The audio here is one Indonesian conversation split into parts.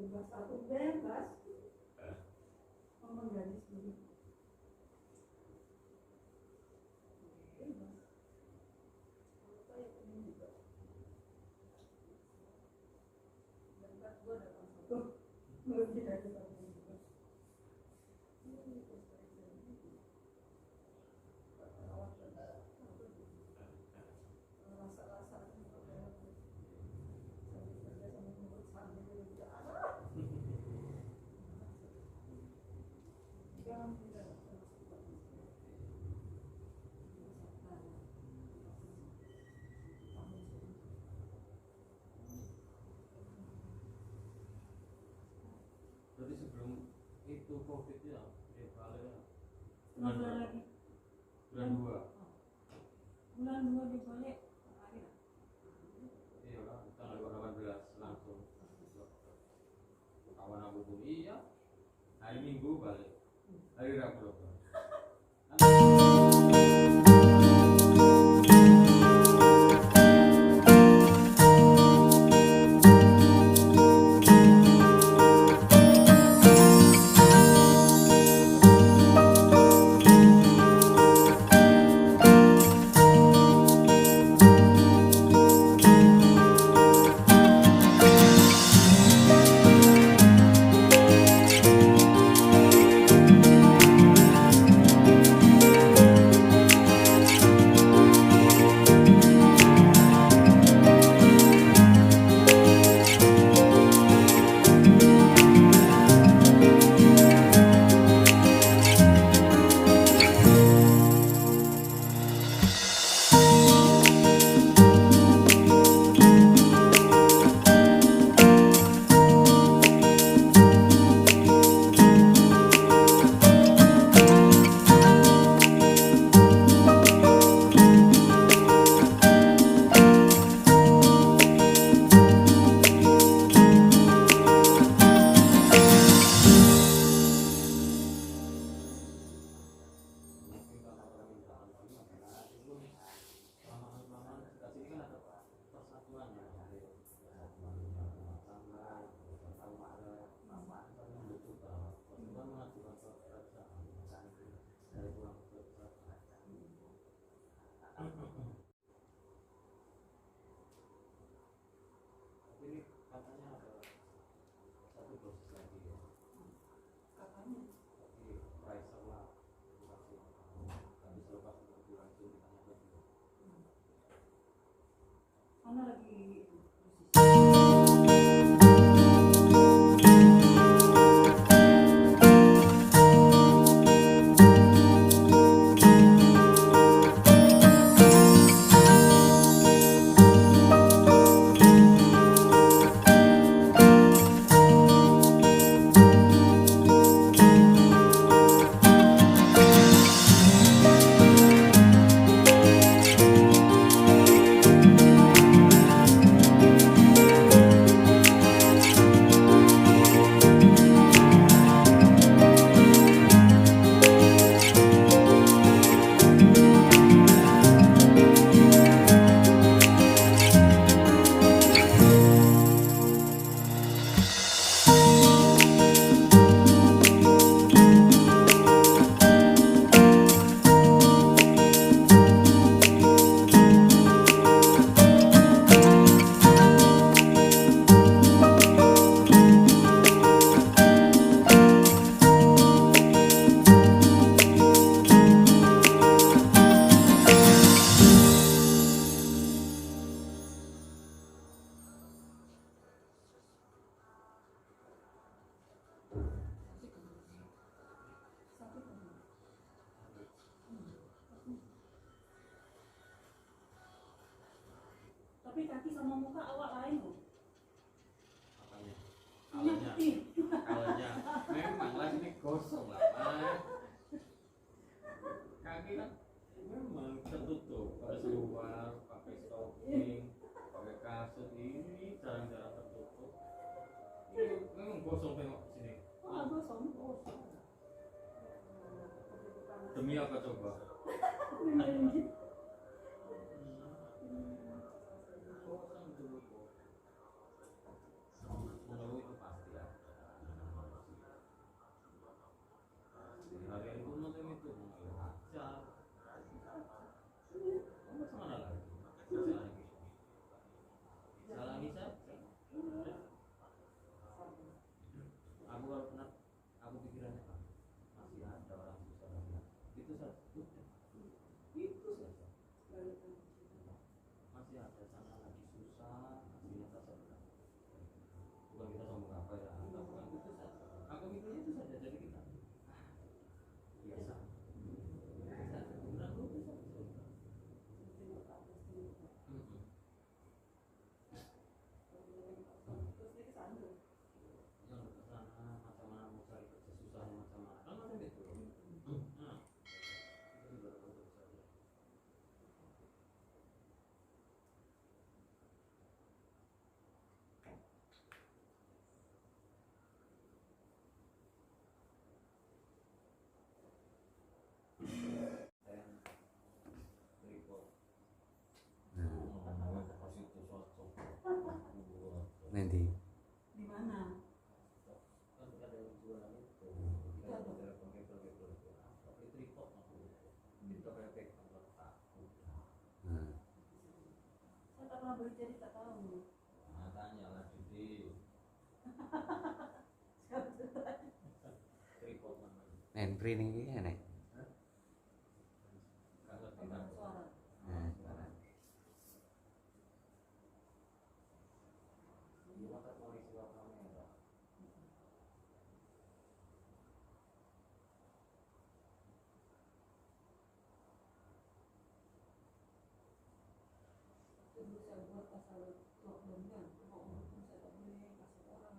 bebas aku bebas ngomong gadis dulu bebas saya pengen juga bebas gue datang satu lebih dari satu juga Berarti sebelum itu COVID ya, dia balik ya. bulan lagi Bulan 2. bulan 2 di balik akhir Iya kan, tanggal 18 langsung. Kawan aku pun iya. Hari Minggu balik. Hari Rabu loh. Ini katanya ada satu dosis lagi ya. katanya Tapi Pfizer lah. Tapi selepas itu langsung ditanya lagi. mana lagi tapi kaki sama muka awak lain loh. Apanya? Kalanya memang lah ini gosong lah Mas. Kaki kan memang tertutup, harus luar, pakai stocking, pakai kasut ini jarang-jarang tertutup. Ini memang gosong tengok sini. Oh, gosong. Demi apa coba? Gosong dulu kok. Mengeluh itu pasti ya. saja. Aku kalau pernah, aku pikirannya masih ada orang susah lagi. Itu saja. Itu saja. Masih ada sana lagi susah, masih nyata saja. Bukan kita sombong apa ya, enggak, bukan itu saja. Aku mikirnya itu saja, jadi kita biasa. Nanti Di mana? Saya tak pernah beli jadi tak tahu. Tanya lah Didi. Tripod mana? Nenpri nih ya nek. Kalau Rekaman tidak suara. dia mata polisi kamera. Dulu saya buat pasal lockdown kan, mau untung saya tak boleh kasih orang.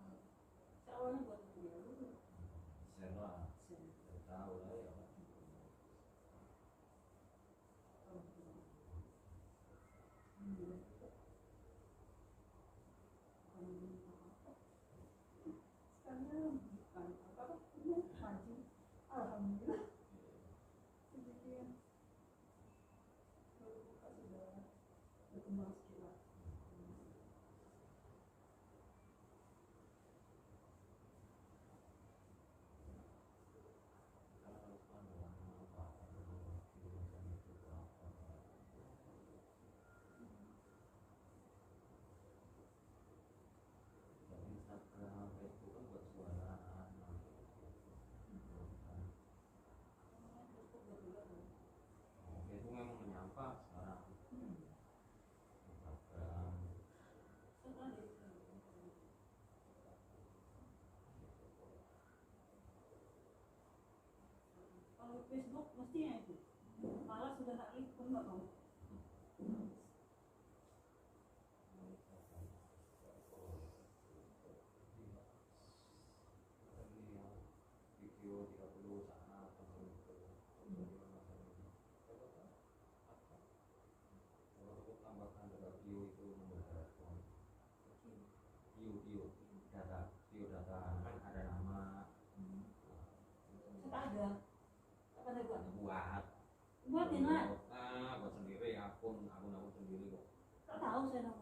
Saya awalnya buat itu dia dulu. Serlah, tahu lah ya. Sekarang bukan apa-apa, maju. Alhamdulillah. Sedikit. Baru buka sudah berkembang sedikit lah. Instagram, Facebook kan buat jualan. Facebook memang menyampah sekarang. Instagram. Kalau Facebook mestinya itu. Malah sudah tak klik pun nggak mau. Video 30 sana atau itu. Kalau aku tambahkan data video itu nomor telepon. Data kan ada nama. Tak ada. Tak ada buat. Buat Buatin lah. buat sendiri akun sendiri kok. Tak tahu saya nama.